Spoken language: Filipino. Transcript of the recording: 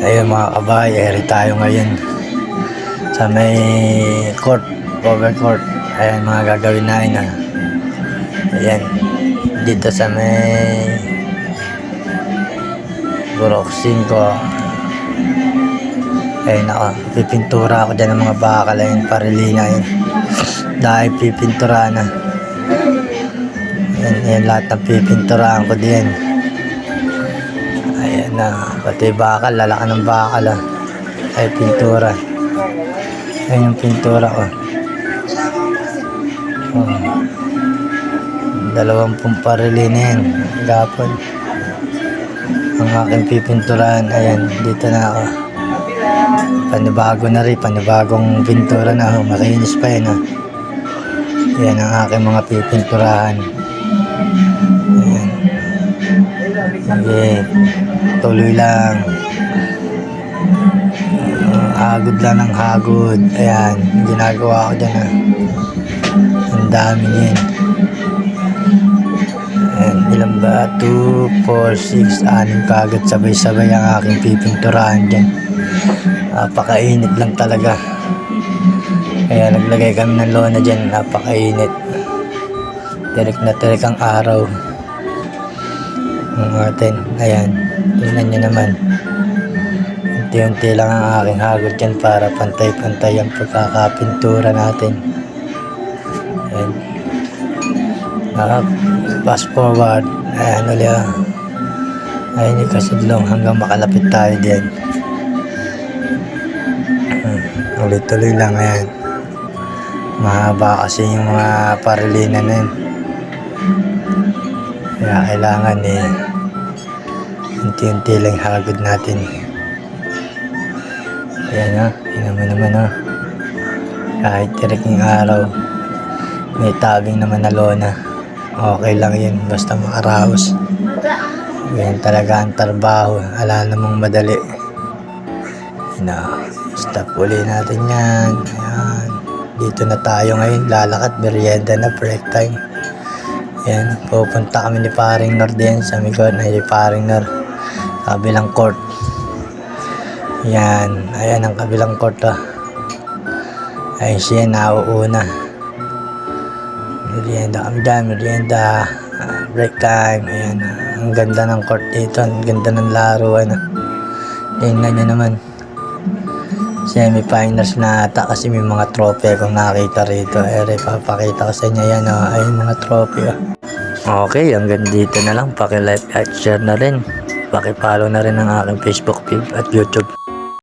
Ayun mga kabay, eri tayo ngayon sa may court, cover court. Ayan mga gagawin natin na. Ayan, dito sa may Burok 5. Ayun ako, pipintura ako dyan ng mga bakal. Ayun, parilina yun. Dahil pipintura na. Ayan lahat ng pipinturahan ko din. Ayan na, pati bakal, lalaki ng bakal ay pintura. Ayan yung pintura ko. 20 parili na yan, gapon. Ang aking pipinturahan, ayan, dito na ako. Panibago na rin, panibagong pintura na, makinis pa yan. Ayan ang aking mga pipinturahan. Ayan. Sige, tuloy lang. Hagod lang ng hagod. Ayan, ginagawa ko dyan ang dami niyan. Ayan, ilang ba? 2, 4, 6, 6 kagad sabay-sabay ang aking pipinturahan dyan. Napakainit lang talaga. Kaya naglagay kami ng lona dyan, napakainit. Tirik na tirik ang araw. Ang atin, ayan, tingnan nyo naman. Unti-unti lang ang aking hagod dyan para pantay-pantay ang pagkakapintura natin. Ayan. Fast forward. Ayan ulit. Ayan yung kasidlong hanggang makalapit tayo din. Ulit-tuloy lang. Ayan. Mahaba kasi yung mga parilina na yun. Kaya kailangan unti-unti lang hagod natin. Ayan yun naman kahit tirik yung araw, may tabing naman na lona. Okay lang yun, basta makaraos. Ganyan talaga ang trabaho, ala namang madali. Stop uli natin yan. Ayan. Dito na tayo ngayon, lalakad, merienda na, break time. Ayan, pupunta kami ni Paring Nor din sa Migon, ay Paring Nor, kabilang court. Ayan ang kabilang court. Ayun siya, nauuna. Merienda kami dyan, merienda, break time. Ayan, ang ganda ng court dito, ang ganda ng laro. Tingnan nyo naman, semi-finals na ata kasi may mga trophy akong nakita rito. Papakita ko sa inyo yan. Ayun mga trophy. Okay, hanggang dito na lang. Paki-like at share na rin. Paki-follow na rin ang aking Facebook page at YouTube.